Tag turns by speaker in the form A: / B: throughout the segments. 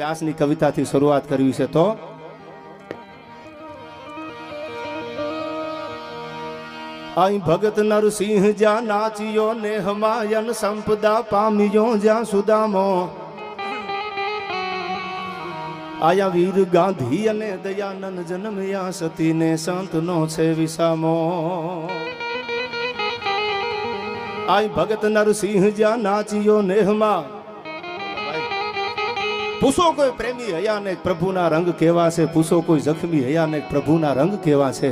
A: વ્યાસની કવિતાથી શરૂઆત કરવી છે તો અહીં ભગત નરસિંહ જ્યાં નાચ્યો ને હમાયન સંપદા પામ્યો જ્યાં સુદામો આયા વીર ગાંધી અને દયાનંદ જન્મ્યા સતી ને સંતનો છે વિસામો અહીં ભગત નરસિંહ જ્યાં નાચ્યો નેહમાં પૂછો કોઈ પ્રેમી હયાને પ્રભુના રંગ કેવા છે પૂછો કોઈ જખમી હયાને પ્રભુના રંગ કેવા છે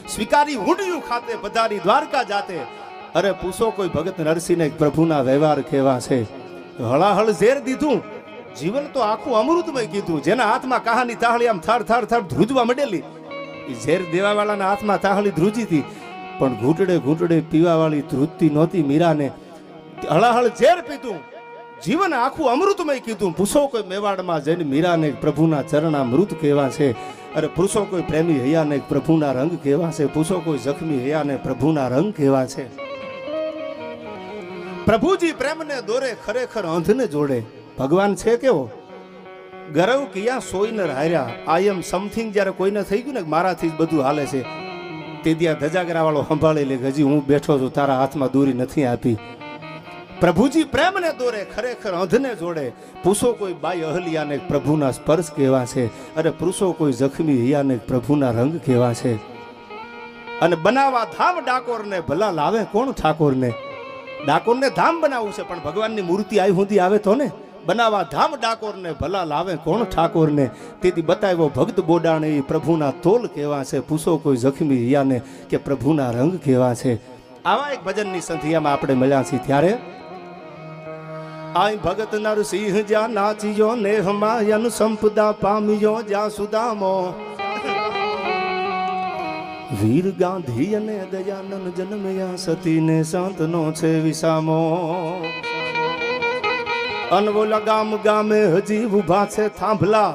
A: સ્વીકારી હુંડિયું ખાતે પધારી દ્વારકા જાતે અરે પૂછો કોઈ ભગત નરસિંહને પ્રભુના વ્યવહાર કેવા છે હળાહળ ઝેર દીધું જીવન તો આખું અમૃતમય કીધું જેના હાથમાં કહાની તાહળી આમ થાર થાર થાર ધ્રુજવા માંડેલી એ ઝેર દેવાવાળાના હાથમાં તાહળી ધ્રુજી હતી પણ ઘૂંટડે ઘૂંટડે પીવાવાળી ધ્રુજતી નહોતી મીરાને હળાહળ ઝેર પીધું જીવન આખું અમૃતમય કીધું પૂછો કોઈ મેવાડમાં જઈને મીરાને પ્રભુના ચરણા મૃત કેવા છે અરે પૂછો કોઈ પ્રેમી હૈયાને પ્રભુના રંગ કેવા છે પૂછો કોઈ જખમી હૈયાને પ્રભુના રંગ કેવા છે પ્રભુજી પ્રેમને દોરે ખરેખર અંધને જોડે ભગવાન છે કેવો ગરવ કિયા સોઈને હાર્યા આઈ એમ સમથિંગ જ્યારે કોઈને થઈ ગયું ને મારાથી જ બધું હાલે છે તે ત્યાં ધજાગરા વાળો સંભાળી લે હજી હું બેઠો છું તારા હાથમાં દોરી નથી આપી પ્રભુજી પ્રેમને દોરે ખરેખર અંધને જોડે પૂછો કોઈ બાઈ અહલિયાને પ્રભુના સ્પર્શ કેવા છે અરે પૂછો કોઈ જખમી હૈયાને પ્રભુના રંગ કેવા છે અને બનાવવા ધામ ડાકોરને ભલા લાવે કોણ ઠાકોરને ડાકોરને ધામ બનાવવું છે પણ ભગવાનની મૂર્તિ આવી સુધી આવે તો ને બનાવવા ધામ ડાકોરને ભલા લાવે કોણ ઠાકોરને તેથી બતાવ્યો ભક્ત બોડાણે એ પ્રભુના તોલ કેવા છે પૂછો કોઈ જખમી હૈયાને કે પ્રભુના રંગ કેવા છે આવા એક ભજનની સંધિયામાં આપણે મળ્યા છીએ ત્યારે આઈ ભગત નરસિંહ જ્યાં નાચ્યો ને હમાયન સંપદા પામ્યો જ્યાં સુદામો વીર ગાંધી અને દયાનંદ જન્મ્યા સતી ને સંતનો છે વિસામો અનવોલા ગામ ગામે હજી ઉભા છે થાંભલા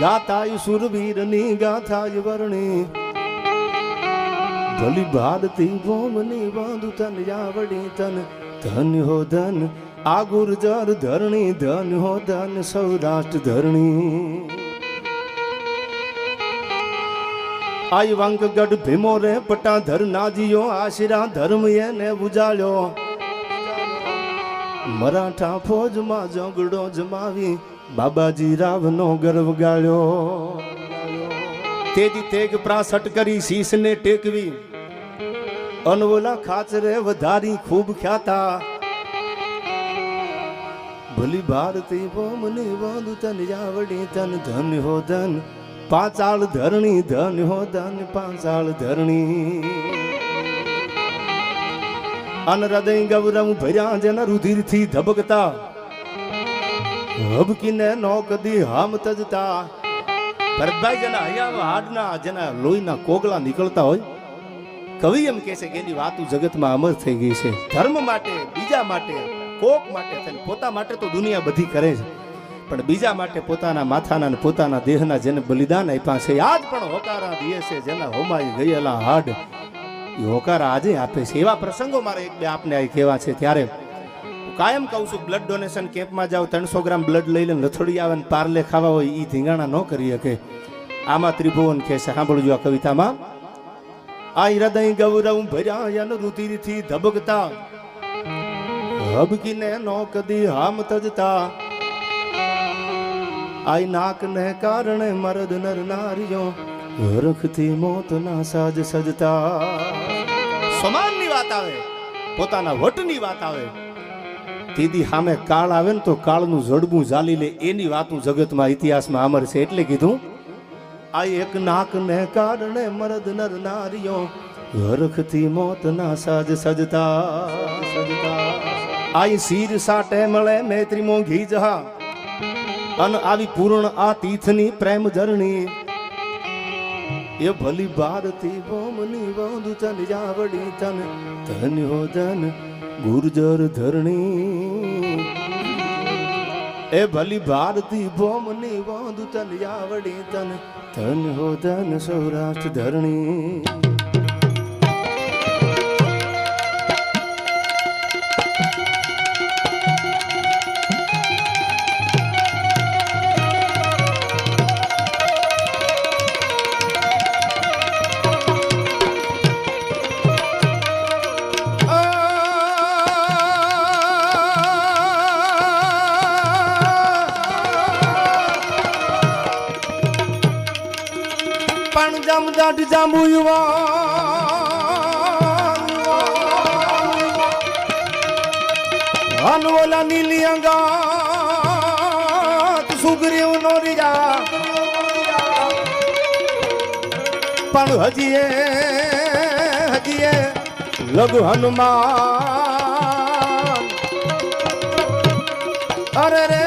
A: ગાતાય સુરવીરની ગાથાય વર્ણી ભલી ભારતી ભોમની બાંધુ તન યાવડી તન ધન હો ધન આ ગુર્જર ધરણી ધન હો ધન સૌરાષ્ટ્ર ધરણી આઈ વાંકગઢ ભીમો રે પટાધર નાજીઓ આશીરા ધર્મ એને બુજાળ્યો મરાઠા ફોજમાં ઝઘડો જમાવી બાબાજી રાવનો ગર્વ ગાળ્યો તેજી તેગ પ્રાસટ કરી શીશને ટેકવી અનવોલા ખાચરે વધારી ખૂબ ખ્યાતા ભલી ભારતી ભોમની વાંધુ તન યાવડી તન ધન હો ધન પાંચાળ ધરણી ધન હો ધન પાંચાળ ધરણી અન હૃદય ગૌરવ ભર્યા જેના રુધિરથી ધબકતા હબકીને નો કદી હામ તજતા ભરતભાઈ જેના હૈયા હાડના જેના લોહીના કોગળા નીકળતા હોય કવિ એમ કહે છે કે એની વાતો જગતમાં અમર થઈ ગઈ છે ધર્મ માટે બીજા માટે કોક માટે થઈને પોતા માટે તો દુનિયા બધી કરે છે પણ બીજા માટે પોતાના માથાના અને પોતાના દેહના જેને બલિદાન આપ્યા છે આજ પણ હોકારા દે છે જેના હોમાઈ ગયેલા હાડ એ હોકારા આજે આપે છે એવા પ્રસંગો મારે એક બે આપને આ કહેવા છે ત્યારે કાયમ કહું છું બ્લડ ડોનેશન કેમ્પમાં જાઓ 300 ગ્રામ બ્લડ લઈ લે લથડી આવે ને પાર્લે ખાવા હોય એ ધીંગાણા ન કરી શકે આમાં ત્રિભુવન કહે છે સાંભળજો આ કવિતામાં આ હૃદય ગૌરવ ભર્યા રુધિરથી ધબકતા હબકીને નો કદી હામ તજતા આઈ નાક ને કારણે મરદ નર નારીઓ હરખથી મોતના સાજ સજતા સમાનની વાત આવે પોતાના વટની વાત આવે દીદી સામે કાળ આવે ને તો કાળનું જડબું ઝાલી લે એની વાતું જગતમાં ઇતિહાસમાં અમર છે એટલે કીધું આ એક નાક ને કારણે મરદ નર નારીઓ હરખથી મોતના સાજ સજતા આઈ શીર સાટે મળે મૈત્રી મોંઘી જહા અન આવી પૂર્ણ આ તીર્થની પ્રેમ ધરણી એ ભલી ભારતી ભોમની વાંધુ તન જાવડી તન ધન હો ધન ગુર્જર ધરણી એ ભલી ભારતી ભોમની વાંધુ તન જાવડી તન ધન હો ધન સૌરાષ્ટ્ર ધરણી પણ જમદાટ જાંબુ યુવા ઓલા નીલી અંગા સુગ્રીવ નો રીજા પણ હજીએ લઘુ હનુમાન અરે રે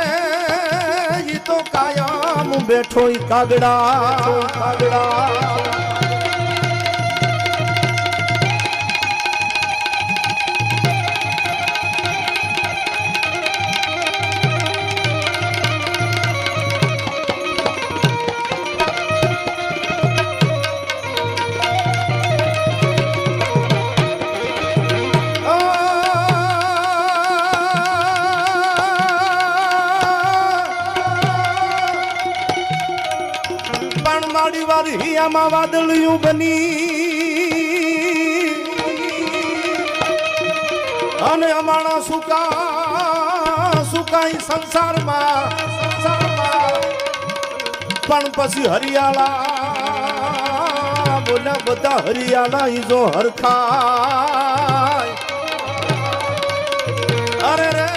A: ઈ તો કાયમ બેઠો ઈ કાગડા હિયામાં વાદળિયું બની અને અમારા સુકાઈ સંસારમાં પણ પછી હરિયાળા બોલ્યા બધા હરિયાળા ઈજો હરખાય અરે રે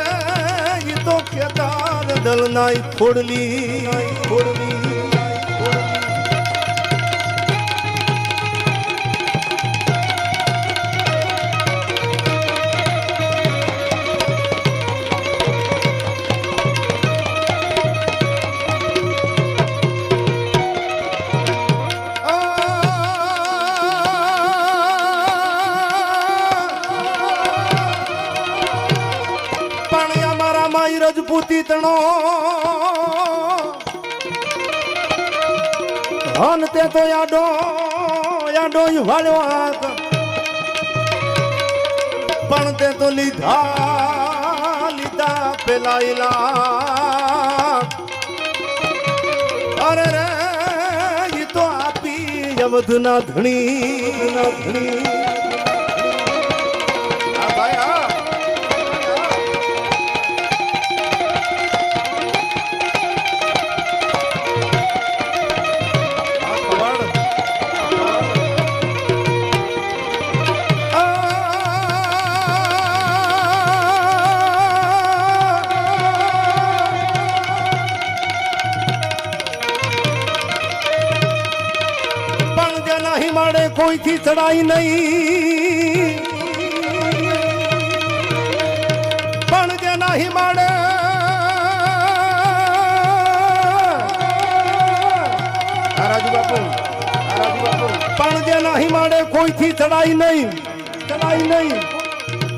A: ઈ તો ખેતાર દલનાઈ ખોડલી રજપૂતી તણો હન તે તો યાડો વાળ્યો હાથ પણ તે તો લીધા પેલાયેલા અરે રે ઈ તો આપી અવધના ધણી કોઈથી ચડાઈ નહીં પણ જે નહીં માડે પણ જે નહીં માડે કોઈથી ચડાઈ નહીં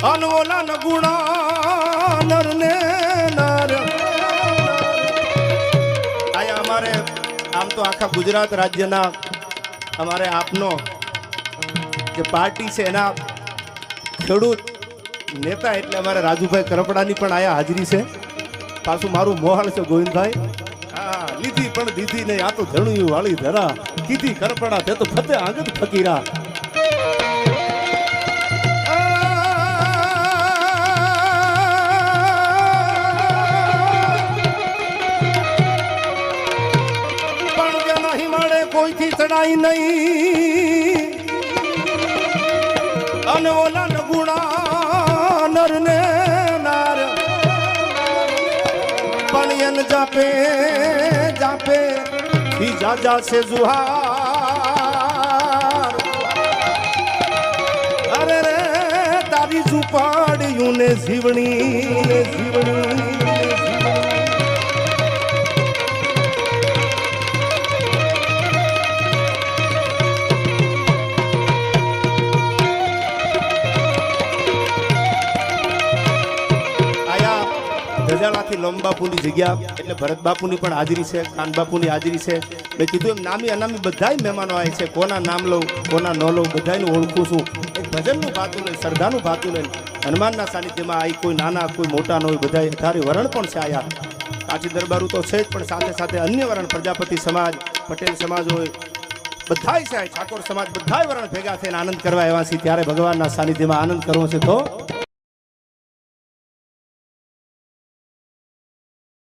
A: અનવોલા નગુણા નર ને નર આયા અમારે આમ તો આખા ગુજરાત રાજ્યના અમારે આપનો જે પાર્ટી છે એના ખેડૂત નેતા એટલે અમારે રાજુભાઈ કરપડાની પણ આયા હાજરી છે પાછું મારું મોહાળ છે ગોવિંદભાઈ હા લીધી પણ દીધી નહીં આ તો ધણું વાળી ધરા કીધી કરપડા તે તો ફતે આંગદ ફકીરા પણ જે નહીં મળે કોઈથી ચડાઈ નહીં અને ઓલા નગુણા નર ને નાર પણ એન જાપે ઈ જાજા છે જુહાર અરે રે તારી ઝુંપાડીયું ને જીવણી ગજાલાથી લોમબાપુની જગ્યા એટલે ભરત બાપુની પણ હાજરી છે, કાન બાપુની હાજરી છે. મેં કીધું એમ નામી અનામી બધાય મહેમાનો આવે છે, કોના નામ લઉં કોના ન લઉં બધાયનું ઓળખું છું. એક ભજનનું ભાતું લઈ શ્રદ્ધાનું ભાતું લઈને હનુમાનના સાનિધ્યમાં આવી કોઈ નાના કોઈ મોટા ન હોય બધાય અઢારે વરણ પણ છે. આયા કાઠી દરબારું તો છે જ પણ સાથે સાથે અન્ય વરણ પ્રજાપતિ સમાજ પટેલ સમાજ હોય બધાય છે, ઠાકોર સમાજ બધાય વરણ ભેગા થઈને આનંદ કરવા આવ્યા છે. ત્યારે ભગવાનના સાનિધ્યમાં આનંદ કરવો છે તો